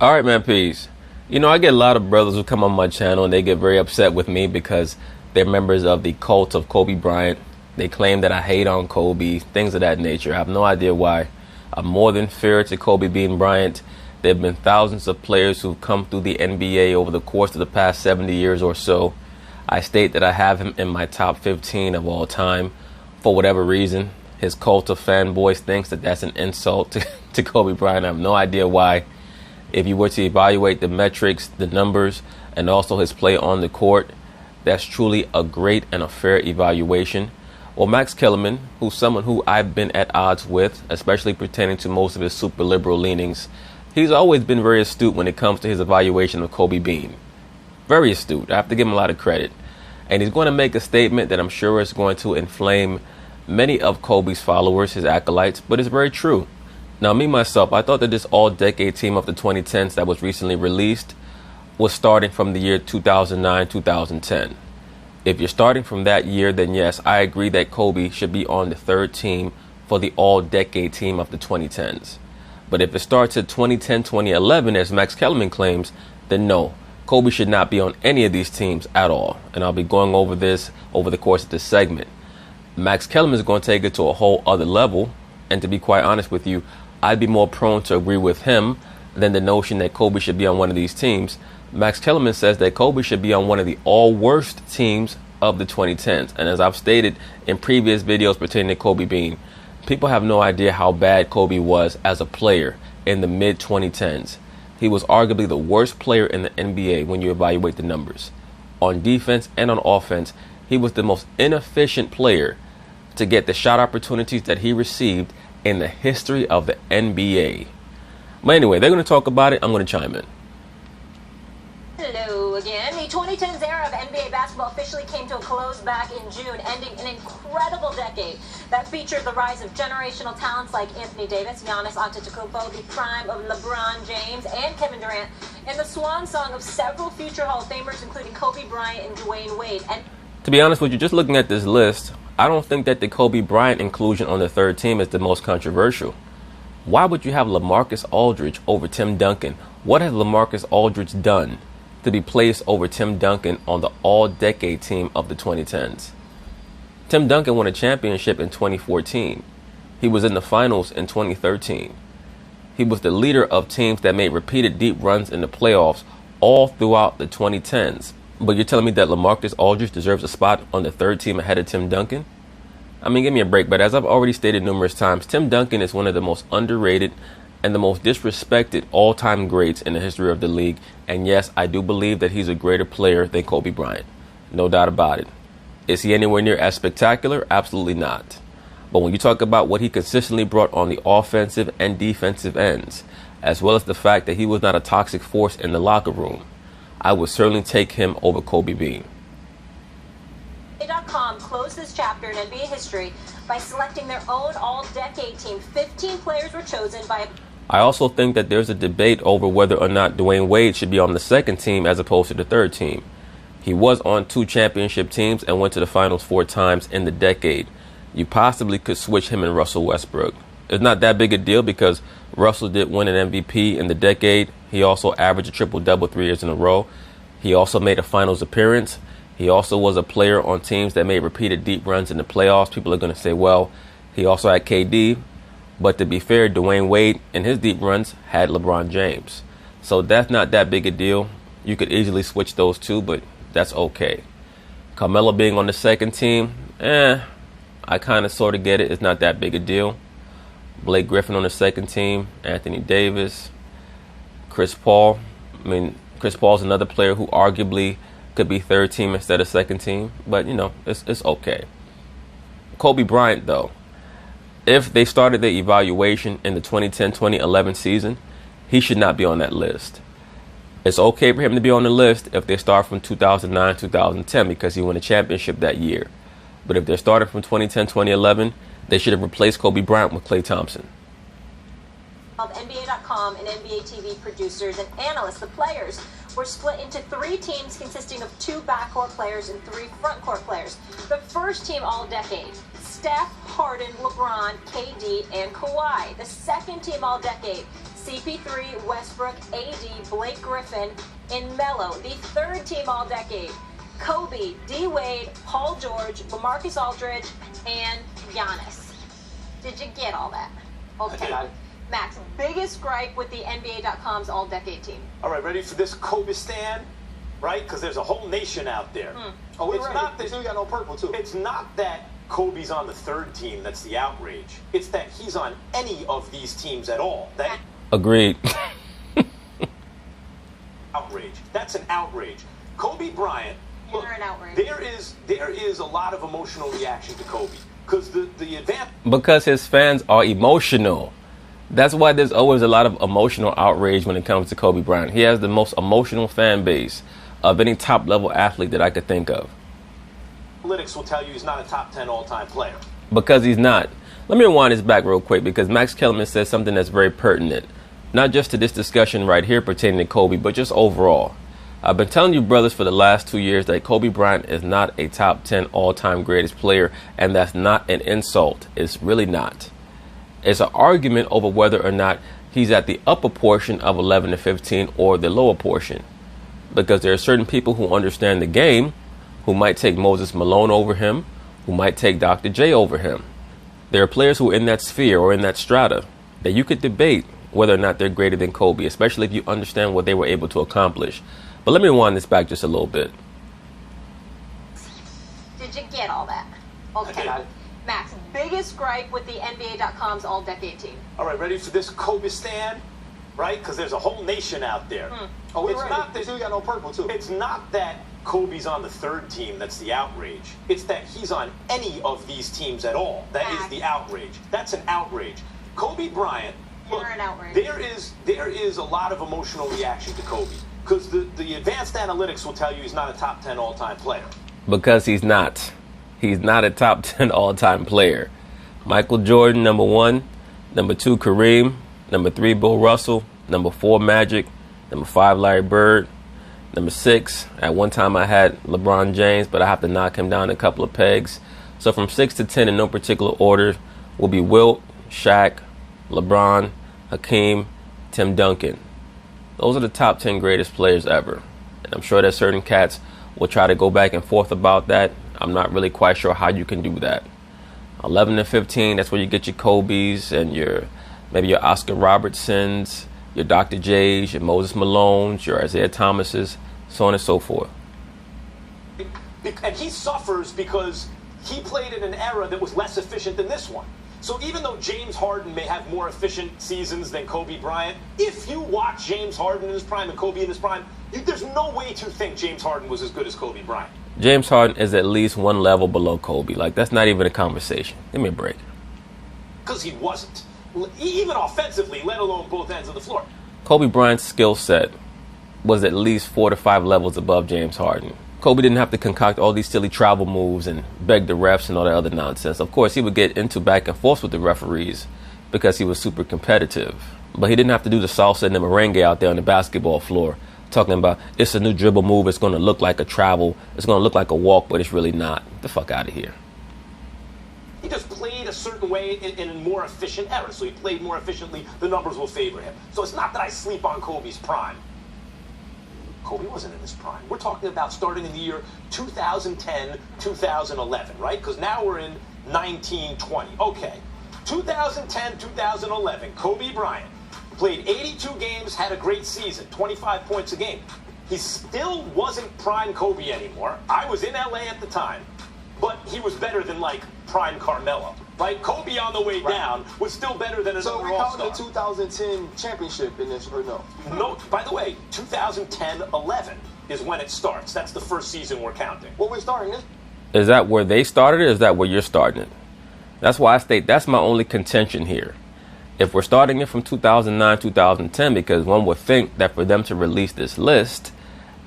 All right, man, peace. I get a lot of brothers who come on my channel and they get very upset with me because they're members of the cult of Kobe Bryant. They claim that I hate on Kobe, things of that nature. I have no idea why. I'm more than fair to Kobe being Bryant. There have been thousands of players who've come through the NBA over the course of the past 70 years or so. I state that I have him in my top 15 of all time. For whatever reason, his cult of fanboys thinks that that's an insult to Kobe Bryant. I have no idea why. If you were to evaluate the metrics, the numbers, and also his play on the court, that's truly a great and a fair evaluation. Well, Max Kellerman, who's someone who I've been at odds with, especially pertaining to most of his super liberal leanings, he's always been very astute when it comes to his evaluation of Kobe Bean. Very astute. I have to give him a lot of credit. And he's going to make a statement that I'm sure is going to inflame many of Kobe's followers, his acolytes, but it's very true. Now, me, myself, I thought that this all-decade team of the 2010s that was recently released was starting from the year 2009-2010. If you're starting from that year, then yes, I agree that Kobe should be on the third team for the all-decade team of the 2010s. But if it starts at 2010-2011, as Max Kellerman claims, then no, Kobe should not be on any of these teams at all. And I'll be going over this over the course of this segment. Max Kellerman is going to take it to a whole other level. And to be quite honest with you, I'd be more prone to agree with him than the notion that Kobe should be on one of these teams. Max Kellerman says that Kobe should be on one of the all worst teams of the 2010s. And as I've stated in previous videos pertaining to Kobe Bean, people have no idea how bad Kobe was as a player in the mid-2010s. He was arguably the worst player in the NBA when you evaluate the numbers. On defense and on offense, he was the most inefficient player to get the shot opportunities that he received in the history of the NBA. But anyway, they're going to talk about it. I'm going to chime in. Hello again. The 2010s era of NBA basketball officially came to a close back in June, ending an incredible decade that featured the rise of generational talents like Anthony Davis, Giannis Antetokounmpo, the prime of LeBron James and Kevin Durant, and the swan song of several future Hall of Famers, including Kobe Bryant and Dwayne Wade. And to be honest with you, just looking at this list, I don't think that the Kobe Bryant inclusion on the third team is the most controversial. Why would you have LaMarcus Aldridge over Tim Duncan? What has LaMarcus Aldridge done to be placed over Tim Duncan on the all-decade team of the 2010s? Tim Duncan won a championship in 2014. He was in the finals in 2013. He was the leader of teams that made repeated deep runs in the playoffs all throughout the 2010s. But you're telling me that LaMarcus Aldridge deserves a spot on the third team ahead of Tim Duncan? I mean, give me a break. But as I've already stated numerous times, Tim Duncan is one of the most underrated and the most disrespected all-time greats in the history of the league. And yes, I do believe that he's a greater player than Kobe Bryant. No doubt about it. Is he anywhere near as spectacular? Absolutely not. But when you talk about what he consistently brought on the offensive and defensive ends, as well as the fact that he was not a toxic force in the locker room, I would certainly take him over Kobe Bean. NBA.com closed this chapter in NBA history by selecting their own all-decade team. 15 players were chosen by... I also think that there's a debate over whether or not Dwayne Wade should be on the second team as opposed to the third team. He was on 2 championship teams and went to the finals 4 times in the decade. You possibly could switch him and Russell Westbrook. It's not that big a deal because Russell did win an MVP in the decade. He also averaged a triple-double 3 years in a row. He also made a finals appearance. He also was a player on teams that made repeated deep runs in the playoffs. People are going to say, well, he also had KD. But to be fair, Dwayne Wade in his deep runs had LeBron James. So that's not that big a deal. You could easily switch those two, but that's okay. Carmelo being on the second team, I kind of sort of get it. It's not that big a deal. Blake Griffin on the second team, Anthony Davis, Chris Paul. I mean, Chris Paul's another player who arguably could be third team instead of second team, but it's okay. Kobe Bryant, though, if they started their evaluation in the 2010-2011 season, he should not be on that list. It's okay for him to be on the list if they start from 2009-2010 because he won a championship that year. But if they're starting from 2010-2011, they should have replaced Kobe Bryant with Klay Thompson. Of NBA.com and NBA TV producers and analysts, the players were split into 3 teams consisting of 2 backcourt players and 3 frontcourt players. The first team all decade, Steph, Harden, LeBron, KD, and Kawhi. The second team all decade, CP3, Westbrook, AD, Blake Griffin, and Melo. The third team all-decade. Kobe, D-Wade, Paul George, LaMarcus Aldridge, and Giannis. Did you get all that? Okay. Max, biggest gripe with the NBA.com's all-decade team. All right, ready for this Kobe stand? Right? Because there's a whole nation out there. Oh, it's not that we got no purple, too. It's not that Kobe's on the third team that's the outrage. It's that he's on any of these teams at all. That Agreed. outrage. That's an outrage. Kobe Bryant. Look, You're an outrage. there is a lot of emotional reaction to Kobe because the advantage. Because his fans are emotional. That's why there's always a lot of emotional outrage when it comes to Kobe Bryant. He has the most emotional fan base of any top level athlete that I could think of. Analytics will tell you he's not a top 10 all-time player. Because he's not. Let me rewind this back real quick because Max Kellerman says something that's very pertinent. Not just to this discussion right here pertaining to Kobe, but just overall. I've been telling you brothers for the last 2 years that Kobe Bryant is not a top 10 all-time greatest player, and that's not an insult. It's really not. It's an argument over whether or not he's at the upper portion of 11 to 15 or the lower portion. Because there are certain people who understand the game who might take Moses Malone over him, who might take Dr. J over him. There are players who are in that sphere or in that strata that you could debate whether or not they're greater than Kobe, especially if you understand what they were able to accomplish. But let me rewind this back just a little bit. Did you get all that? Okay. Max, biggest gripe with the NBA.com's all-decade team. All right, ready for this Kobe stand? Right? Because there's a whole nation out there. Oh, it's not that we got no purple, too. It's not that Kobe's on the third team that's the outrage. It's that he's on any of these teams at all. That is the outrage. That's an outrage. Kobe Bryant. You're an outrage. There is a lot of emotional reaction to Kobe because the advanced analytics will tell you he's not a top 10 all-time player. Because he's not. He's not a top 10 all-time player. Michael Jordan, number 1. Number 2, Kareem. Number 3, Bill Russell. Number 4, Magic. Number 5, Larry Bird. Number 6, at one time I had LeBron James, but I have to knock him down a couple of pegs. So from 6 to 10 in no particular order will be Wilt, Shaq, LeBron, Hakeem, Tim Duncan. Those are the top 10 greatest players ever. And I'm sure that certain cats will try to go back and forth about that. I'm not really quite sure how you can do that. 11 to 15, that's where you get your Kobe's and maybe your Oscar Robertsons, your Dr. J's, your Moses Malones, your Isaiah Thomases, so on and so forth. And he suffers because he played in an era that was less efficient than this one. So even though James Harden may have more efficient seasons than Kobe Bryant, if you watch James Harden in his prime and Kobe in his prime, there's no way to think James Harden was as good as Kobe Bryant. James Harden is at least one level below Kobe. Like, that's not even a conversation. Give me a break. Because he wasn't. Even offensively, let alone both ends of the floor. Kobe Bryant's skill set was at least 4 to 5 levels above James Harden. Kobe didn't have to concoct all these silly travel moves and beg the refs and all that other nonsense. Of course, he would get into back and forth with the referees because he was super competitive. But he didn't have to do the salsa and the merengue out there on the basketball floor, talking about it's a new dribble move, it's going to look like a travel, it's going to look like a walk, but it's really not. Get the fuck out of here. He just played a certain way in a more efficient era. So he played more efficiently, the numbers will favor him. So it's not that I sleep on Kobe's prime. Kobe wasn't in his prime. We're talking about starting in the year 2010, 2011, right? Because now we're in 1920. Okay. 2010, 2011, Kobe Bryant played 82 games, had a great season, 25 points a game. He still wasn't prime Kobe anymore. I was in LA at the time, but he was better than, like, prime Carmelo. Right? Kobe on the way down was still better than another all-star. So we count the 2010 championship in this, or no? No. By the way, 2010-11 is when it starts. That's the first season we're counting. Well, we're starting this. Is that where they started, or is that where you're starting it? That's why I state that's my only contention here. If we're starting it from 2009, 2010, because one would think that for them to release this list,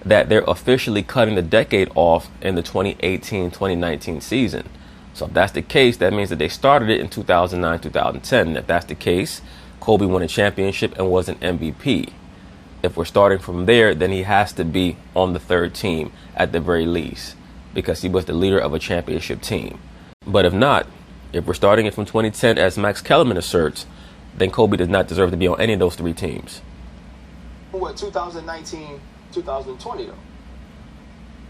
that they're officially cutting the decade off in the 2018-2019 season. So if that's the case, that means that they started it in 2009, 2010. And if that's the case, Kobe won a championship and was an MVP. If we're starting from there, then he has to be on the third team at the very least, because he was the leader of a championship team. But if not, if we're starting it from 2010, as Max Kellerman asserts, then Kobe does not deserve to be on any of those three teams. What, 2019, 2020 though?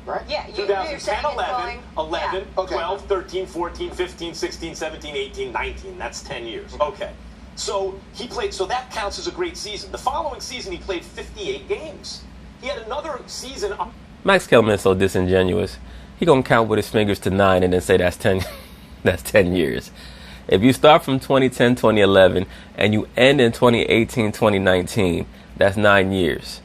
Right? Yeah, you're 2010, saying it's 11, going, 11, yeah. Okay. 12, 13, 14, 15, 16, 17, 18, 19. That's 10 years. Okay. So he played, so that counts as a great season. The following season, he played 58 games. He had another season. Max Kellerman is so disingenuous. He gonna count with his fingers to 9 and then say that's 10. That's 10 years. If you start from 2010, 2011, and you end in 2018, 2019, that's 9 years.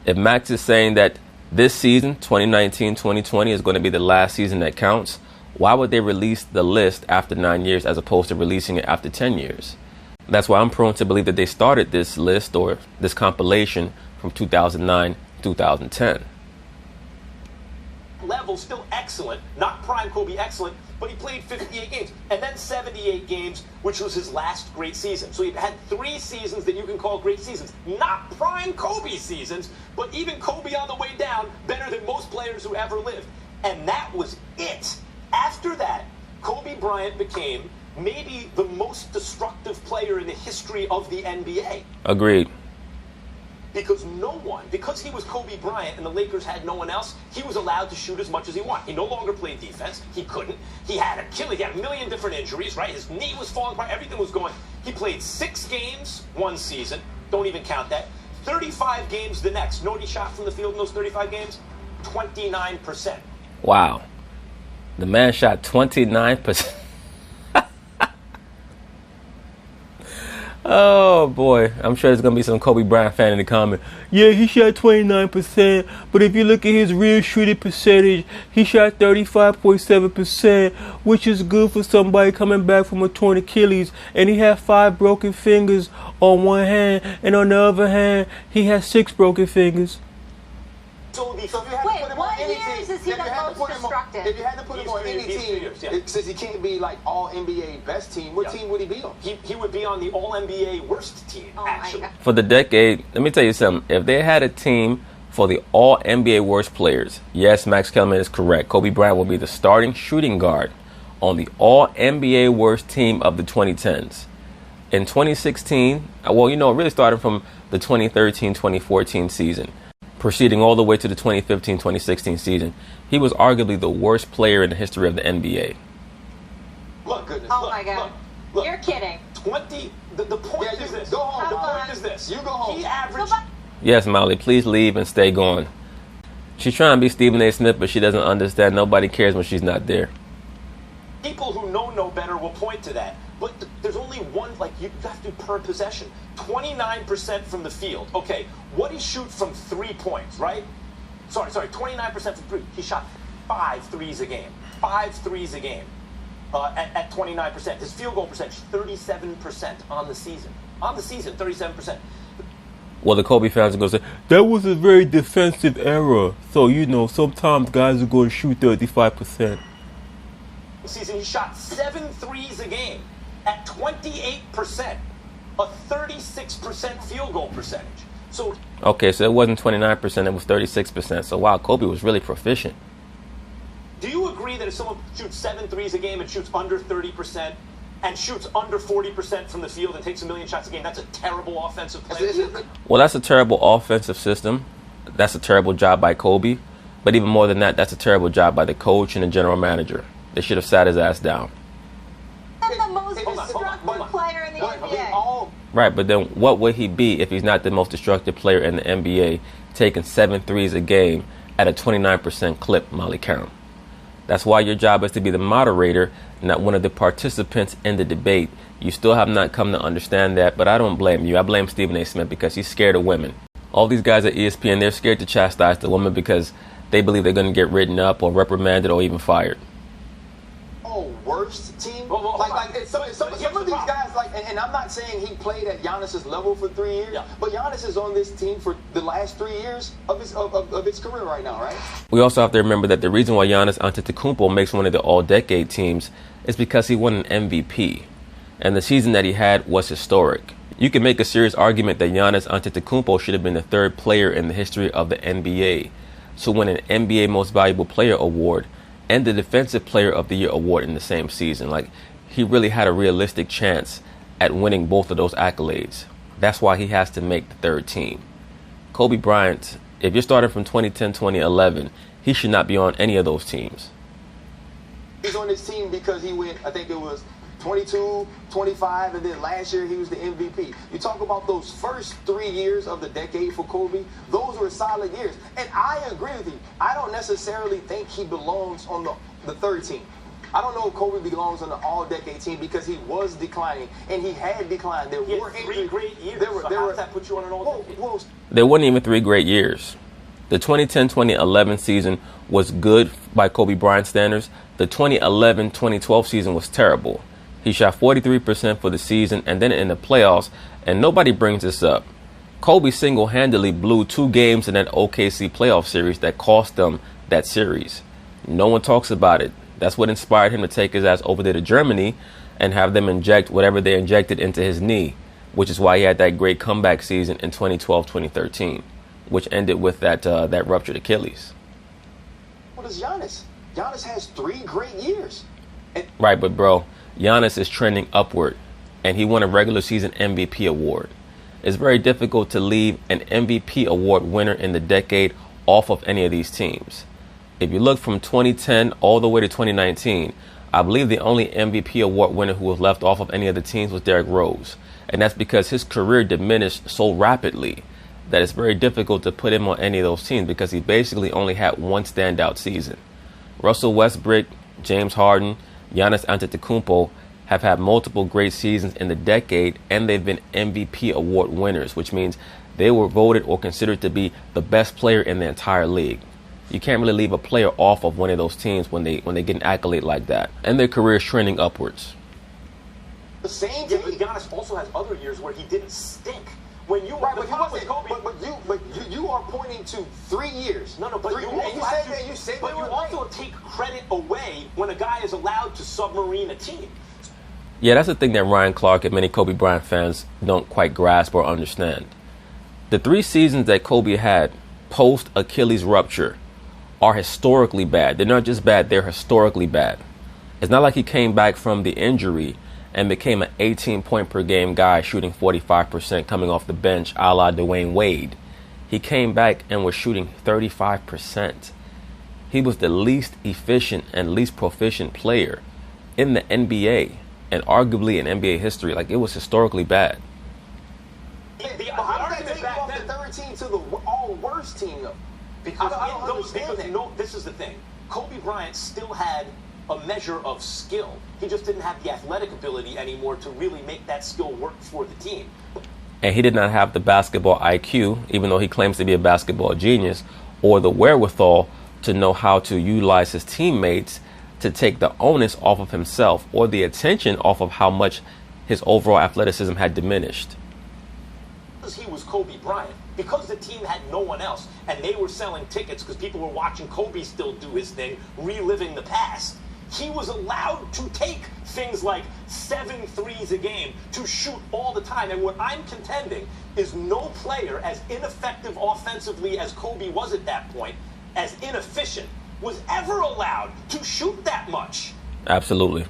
If Max is saying that this season, 2019, 2020, is going to be the last season that counts, why would they release the list after 9 years as opposed to releasing it after 10 years? That's why I'm prone to believe that they started this list or this compilation from 2009, 2010. Level still excellent, not prime Kobe excellent, but he played 58 games and then 78 games, which was his last great season. So he had 3 seasons that you can call great seasons, not prime Kobe seasons, but even Kobe on the way down, better than most players who ever lived. And that was it. After that, Kobe Bryant became maybe the most destructive player in the history of the NBA. Agreed. Because he was Kobe Bryant and the Lakers had no one else, he was allowed to shoot as much as he wanted. He no longer played defense. He couldn't. He had Achilles. He had a million different injuries, right? His knee was falling apart. Everything was going. He played 6 games one season. Don't even count that. 35 games the next. Know what he shot from the field in those 35 games? 29%. Wow. The man shot 29%. Oh boy, I'm sure there's gonna be some Kobe Bryant fan in the comment. Yeah, he shot 29%, but if you look at his real shooting percentage, he shot 35.7%, which is good for somebody coming back from a torn Achilles, and he had 5 broken fingers on one hand, and on the other hand, he has 6 broken fingers. So if you had Wait, to put him what on any years team, is he if you the had to most put him on, destructive? if you had to put him on any These 3 team, years, yeah. since he can't be like all NBA best team, what Yeah. team would he be on? He would be on the All-NBA worst team, Oh my actually. God. For the decade, let me tell you something. If they had a team for the all NBA worst players, yes, Max Kellerman is correct. Kobe Bryant will be the starting shooting guard on the all NBA worst team of the 2010s. In 2016, well, it really started from the 2013-2014 season, proceeding all the way to the 2015-2016 season. He was arguably the worst player in the history of the NBA. Look, goodness. Oh look, my God. Look. You're kidding. The point Yeah, is you this. go home. The Hold point on. is this. You go home. He averaged. Nobody- Yes, Molly, please leave and stay gone. She's trying to be Stephen A. Smith, but she doesn't understand. Nobody cares when she's not there. People who know no better will point to that. But there's only one, you have to per possession. 29% from the field. Okay, what he shoot from 3 points, right? Sorry, 29% from 3. He shot 5 threes a game. 5 threes a game at 29%. His field goal percentage, 37% on the season. On the season, 37%. Well, the Kobe fans are going to say, that was a very defensive era. So, sometimes guys are going to shoot 35%. Season, he shot 7 threes a game at 28%, a 36% field goal percentage. So, Okay, so it wasn't 29%, it was 36%. So, wow, Kobe was really proficient. do you agree that if someone shoots 7 threes a game and shoots under 30% and shoots under 40% from the field and takes a million shots a game, that's a terrible offensive player? Well, that's a terrible offensive system. That's a terrible job by Kobe. But even more than that, that's a terrible job by the coach and the general manager. They should have sat his ass down. I'm the most Hold on, destructive player in the NBA. All Right, but then what would he be if he's not the most destructive player in the NBA, taking 7 threes a game at a 29% clip, Molly Count? That's why your job is to be the moderator, not one of the participants in the debate. You still have not come to understand that, but I don't blame you. I blame Stephen A. Smith because he's scared of women. All these guys at ESPN, they're scared to chastise the woman because they believe they're going to get written up or reprimanded or even fired. worst team. Well, Some of these guys, and I'm not saying he played at Giannis's level for 3 years, Yeah. but Giannis is on this team for the last 3 years of his career right now, right? We also have to remember that the reason why Giannis Antetokounmpo makes one of the all-decade teams is because he won an MVP. And the season that he had was historic. You can make a serious argument that Giannis Antetokounmpo should have been the third player in the history of the NBA to win an NBA Most Valuable Player award and the Defensive Player of the Year award in the same season. Like, he really had a realistic chance at winning both of those accolades. That's why he has to make the third team. Kobe Bryant, if you're starting from 2010, 2011, he should not be on any of those teams. He's on this team because he went, I think it was 22, 25, and then last year he was the MVP. You talk about those first 3 years of the decade for Kobe, those were solid years. And I agree with you. I don't necessarily think he belongs on the third team. I don't know if Kobe belongs on the all-decade team because he was declining, and he had declined. There were 3 great years. How does that put you on an all-decade? There weren't even 3 great years. The 2010-2011 season was good by Kobe Bryant standards. The 2011-2012 season was terrible. He shot 43% for the season and then in the playoffs, and nobody brings this up. Kobe single-handedly blew 2 games in that OKC playoff series that cost them that series. No one talks about it. That's what inspired him to take his ass over there to Germany and have them inject whatever they injected into his knee, which is why he had that great comeback season in 2012-2013, which ended with that ruptured Achilles. What is Giannis? Giannis has 3 great years. Right, but bro, Giannis is trending upward, and he won a regular season MVP award. It's very difficult to leave an MVP award winner in the decade off of any of these teams. If you look from 2010 all the way to 2019, I believe the only MVP award winner who was left off of any of the teams was Derrick Rose. And that's because his career diminished so rapidly that it's very difficult to put him on any of those teams because he basically only had one standout season. Russell Westbrook, James Harden, Giannis Antetokounmpo have had multiple great seasons in the decade, and they've been MVP award winners, which means they were voted or considered to be the best player in the entire league. You can't really leave a player off of one of those teams when they get an accolade like that. And their career is trending upwards. The same thing. Yeah, but Giannis also has other years where he didn't stink. When you right, but you are pointing to 3 years. No, but you also take credit away when a guy is allowed to submarine a team. Yeah, that's the thing that Ryan Clark and many Kobe Bryant fans don't quite grasp or understand. The 3 seasons that Kobe had post Achilles rupture are historically bad. They're not just bad, they're historically bad. It's not like he came back from the injury and became an 18-point per game guy shooting 45% coming off the bench a la Dwayne Wade. He came back and was shooting 35%. He was the least efficient and least proficient player in the NBA and arguably in NBA history. Like, it was historically bad. How did that take you off the third team to the all-worst team, though? Because this is the thing. Kobe Bryant still had a measure of skill. He just didn't have the athletic ability anymore to really make that skill work for the team. And he did not have the basketball IQ, even though he claims to be a basketball genius, or the wherewithal to know how to utilize his teammates to take the onus off of himself or the attention off of how much his overall athleticism had diminished. Because he was Kobe Bryant, because the team had no one else, and they were selling tickets because people were watching Kobe still do his thing, reliving the past. He was allowed to take things like 7 threes a game, to shoot all the time. And what I'm contending is no player as ineffective offensively as Kobe was at that point, as inefficient, was ever allowed to shoot that much. Absolutely.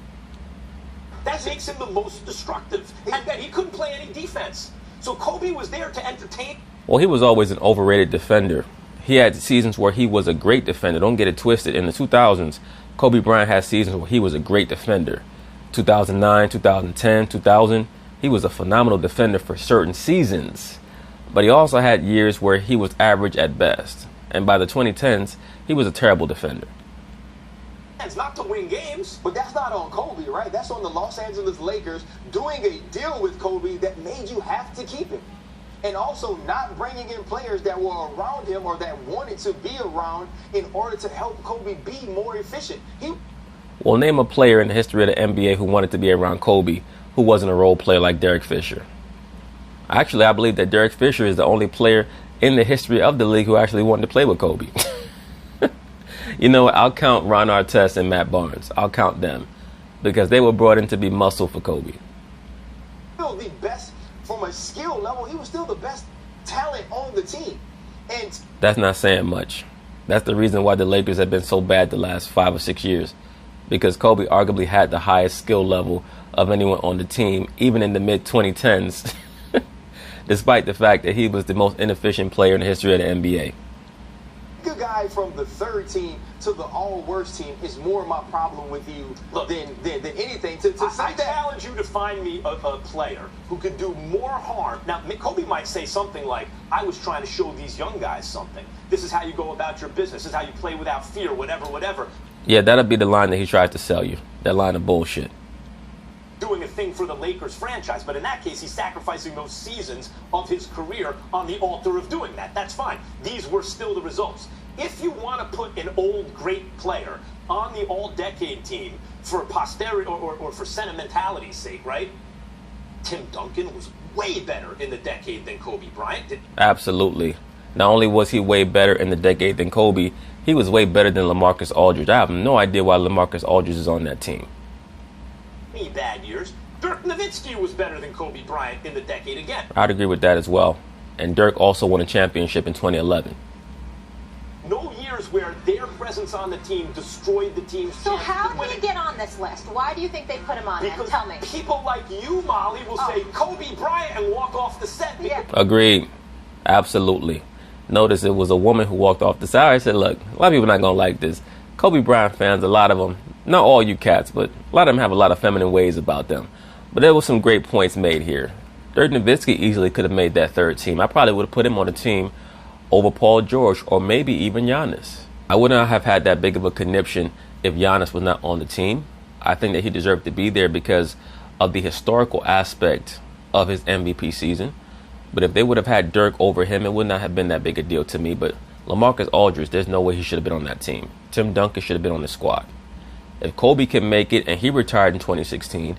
That makes him the most destructive. And that he couldn't play any defense. So Kobe was there to entertain. Well, he was always an overrated defender. He had seasons where he was a great defender. Don't get it twisted. In the 2000s, Kobe Bryant had seasons where he was a great defender. 2009, 2010, 2000, he was a phenomenal defender for certain seasons. But he also had years where he was average at best. And by the 2010s, he was a terrible defender. It's not to win games. But that's not on Kobe, right? That's on the Los Angeles Lakers doing a deal with Kobe that made you have to keep him. And also not bringing in players that were around him or that wanted to be around in order to help Kobe be more efficient. Well, name a player in the history of the NBA who wanted to be around Kobe who wasn't a role player like Derek Fisher. Actually, I believe that Derek Fisher is the only player in the history of the league who actually wanted to play with Kobe. You know what? I'll count Ron Artest and Matt Barnes. I'll count them because they were brought in to be muscle for Kobe. Still the best from a skill level. He was still the best talent on the team. And that's not saying much. That's the reason why the Lakers have been so bad the last 5 or 6 years. because Kobe arguably had the highest skill level of anyone on the team, even in the mid-2010s, despite the fact that he was the most inefficient player in the history of the NBA. A guy from the third team to the all-worst team is more my problem with you than anything. I challenge you to find me a player who could do more harm. Now, Kobe might say something like, I was trying to show these young guys something. This is how you go about your business. This is how you play without fear, whatever. Yeah, that'll be the line that he tries to sell you. That line of bullshit. Doing a thing for the Lakers franchise, but in that case, he's sacrificing those seasons of his career on the altar of doing that. That's fine. These were still the results. If you want to put an old, great player on the all-decade team for posterity or for sentimentality's sake, right? Tim Duncan was way better in the decade than Kobe Bryant did. Absolutely. Not only was he way better in the decade than Kobe, he was way better than LaMarcus Aldridge. I have no idea why LaMarcus Aldridge is on that team. Bad years. Dirk Nowitzki was better than Kobe Bryant in the decade again. I'd agree with that as well. And Dirk also won a championship in 2011. No years where their presence on the team destroyed the team's So chance how of winning. did he get on this list? Why do you think they put him on Because it? Tell me. people like you, Molly, will say Kobe Bryant and walk off the set. Yeah. Agreed. Absolutely. Notice it was a woman who walked off the side. I said, look, a lot of people are not going to like this. Kobe Bryant fans, a lot of them, not all you cats, but a lot of them have a lot of feminine ways about them. But there were some great points made here. Dirk Nowitzki easily could have made that third team. I probably would have put him on the team over Paul George or maybe even Giannis. I would not have had that big of a conniption if Giannis was not on the team. I think that he deserved to be there because of the historical aspect of his MVP season. But if they would have had Dirk over him, it would not have been that big a deal to me. But LaMarcus Aldridge, there's no way he should have been on that team. Tim Duncan should have been on the squad. If Kobe can make it and he retired in 2016,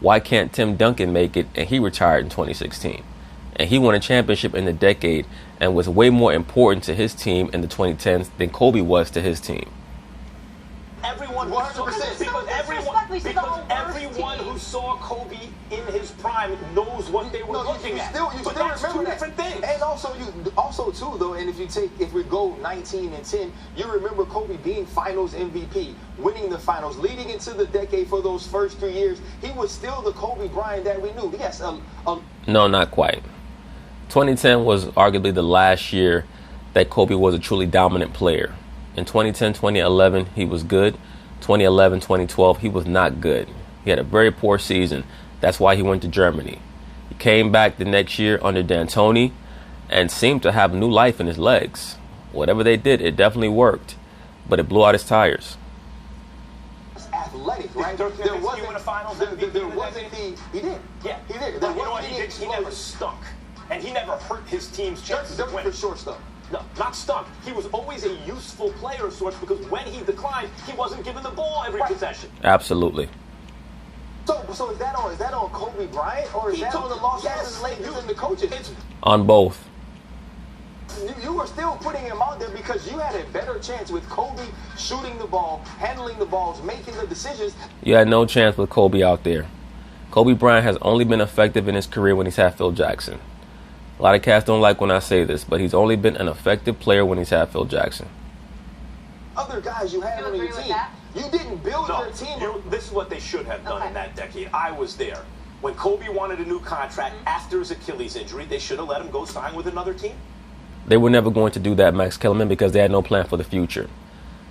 why can't Tim Duncan make it and he retired in 2016? And he won a championship in the decade and was way more important to his team in the 2010s than Kobe was to his team. Everyone who saw, 100%. because everyone who saw Kobe in his prime knows what they were looking at. You But still that's remember two that. different things. And also too though, and if we go 19-10, you remember Kobe being Finals MVP, winning the Finals, leading into the decade for those first 3 years. He was still the Kobe Bryant that we knew. Yes, No, not quite. 2010 was arguably the last year that Kobe was a truly dominant player. In 2010, 2011, he was good. 2011, 2012, he was not good. He had a very poor season. That's why he went to Germany. He came back the next year under D'Antoni and seemed to have new life in his legs. Whatever they did, it definitely worked, but it blew out his tires. athletic, right? Dirk Nowitzki win a Finals MVP? There wasn't he did. Yeah. He did. You There know what wasn't he any did? He never explosion. stunk. And he never hurt his team's chances Dirk of winning. for sure stuff. No, not stunk. He was always a useful player of sorts because when he declined, he wasn't given the ball every possession. Absolutely. So is that on Kobe Bryant or is that on the Los Angeles Lakers and the coaches? On both. You were still putting him out there because you had a better chance with Kobe shooting the ball, handling the balls, making the decisions. You had no chance with Kobe out there. Kobe Bryant has only been effective in his career when he's had Phil Jackson. A lot of cats don't like when I say this, but he's only been an effective player when he's had Phil Jackson. Other guys you had You on agree your with team. that? You didn't build No, your team. this is what they should have done Okay. in that decade. I was there. When Kobe wanted a new contract after his Achilles injury, they should have let him go sign with another team. They were never going to do that, Max Kellerman, because they had no plan for the future.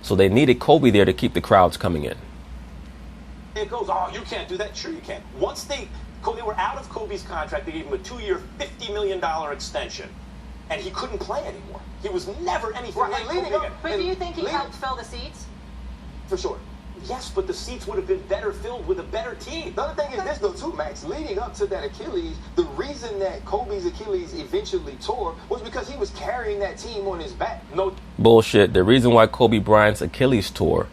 So they needed Kobe there to keep the crowds coming in. It goes, oh, you can't do that. Sure you can. Once they were out of Kobe's contract, they gave him a 2-year, $50 million extension, and he couldn't play anymore. He was never anything Right, like and Kobe leading up- again. But do you think he Leave- helped fill the seats? For sure. Yes, but the seats would have been better filled with a better team. The other thing is this, though, too, Max. Leading up to that Achilles, the reason that Kobe's Achilles eventually tore was because he was carrying that team on his back. No, Bullshit. The reason why Kobe Bryant's Achilles tore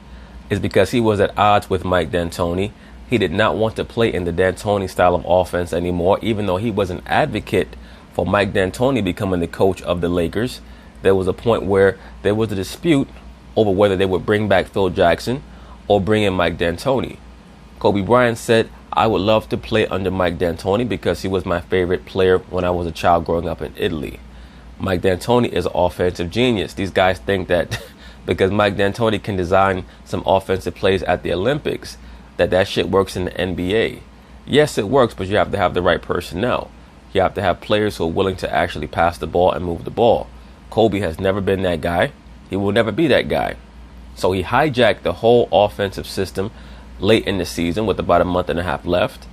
is because he was at odds with Mike D'Antoni. He did not want to play in the D'Antoni style of offense anymore, even though he was an advocate for Mike D'Antoni becoming the coach of the Lakers. There was a point where there was a dispute over whether they would bring back Phil Jackson or bring in Mike D'Antoni. Kobe Bryant said, I would love to play under Mike D'Antoni because he was my favorite player when I was a child growing up in Italy. Mike D'Antoni is an offensive genius. These guys think that because Mike D'Antoni can design some offensive plays at the Olympics, that shit works in the NBA. Yes, it works, but you have to have the right personnel. You have to have players who are willing to actually pass the ball and move the ball. Kobe has never been that guy. He will never be that guy. So he hijacked the whole offensive system late in the season with about a month and a half left.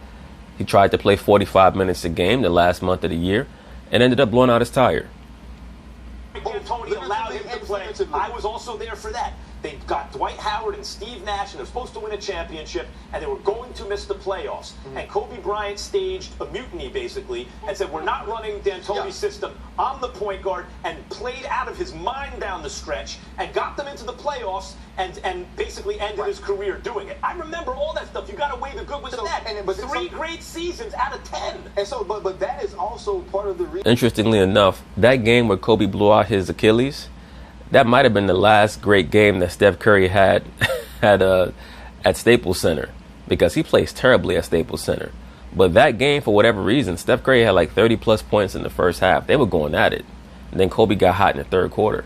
He tried to play 45 minutes a game the last month of the year and ended up blowing out his tire. D'Antoni allowed him to play. I was also there for that. They got Dwight Howard and Steve Nash, and they're supposed to win a championship, and they were going to miss the playoffs. And Kobe Bryant staged a mutiny, basically, and said, we're not running D'Antoni's system. I'm the point guard, and played out of his mind down the stretch, and got them into the playoffs, and basically ended his career doing it. I remember all that stuff. You got away the good with that. But 3 great seasons out of 10. And so, but that is also part of the reason. Interestingly enough, that game where Kobe blew out his Achilles, that might have been the last great game that Steph Curry had at Staples Center, because he plays terribly at Staples Center. But that game, for whatever reason, Steph Curry had like 30-plus points in the first half. They were going at it. And then Kobe got hot in the third quarter.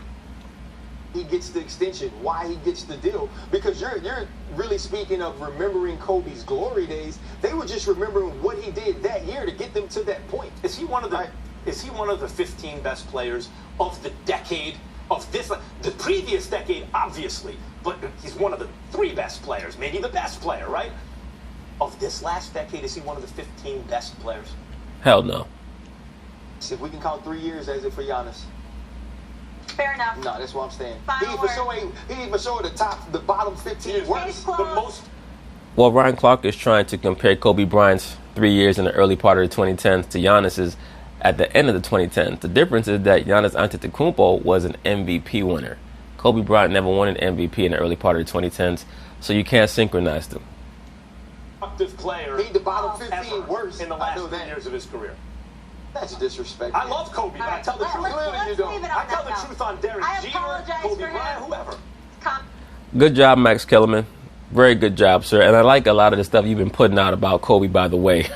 He gets the extension, why he gets the deal. Because you're really speaking of remembering Kobe's glory days. They were just remembering what he did that year to get them to that point. Is he one of the 15 best players of the decade? Of this, the previous decade, obviously, but he's one of the 3 best players, maybe the best player, right? Of this last decade, is he one of the 15 best players? Hell no. If we can count 3 years, as it for Giannis. Fair enough. No, that's what I'm saying. Final He for sure the bottom 15 worst. The most. Well, Ryan Clark is trying to compare Kobe Bryant's 3 years in the early part of the 2010s to Giannis's at the end of the 2010s. The difference is that Giannis Antetokounmpo was an MVP winner. Kobe Bryant never won an MVP in the early part of the 2010s, so you can't synchronize them. Productive player. He the bottom 15 worst in the last 3 years of his career. That's disrespectful. I love Kobe, but I tell the truth. I tell the truth on Derek Jeter, Kobe Bryant, whoever. Good job, Max Kellerman. Very good job, sir. And I like a lot of the stuff you've been putting out about Kobe, by the way.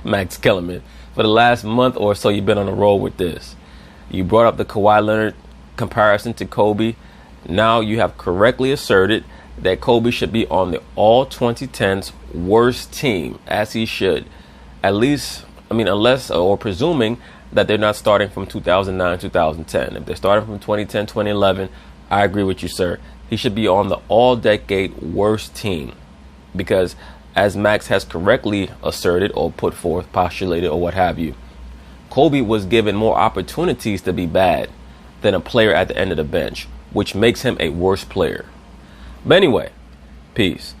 Max Kellerman. For the last month or so, you've been on a roll with this. You brought up the Kawhi Leonard comparison to Kobe. Now you have correctly asserted that Kobe should be on the all 2010s worst team, as he should. At least, unless or presuming that they're not starting from 2009, 2010. If they're starting from 2010, 2011, I agree with you, sir. He should be on the all-decade worst team, because as Max has correctly asserted or put forth, postulated, or what have you, Kobe was given more opportunities to be bad than a player at the end of the bench, which makes him a worse player. But anyway, peace.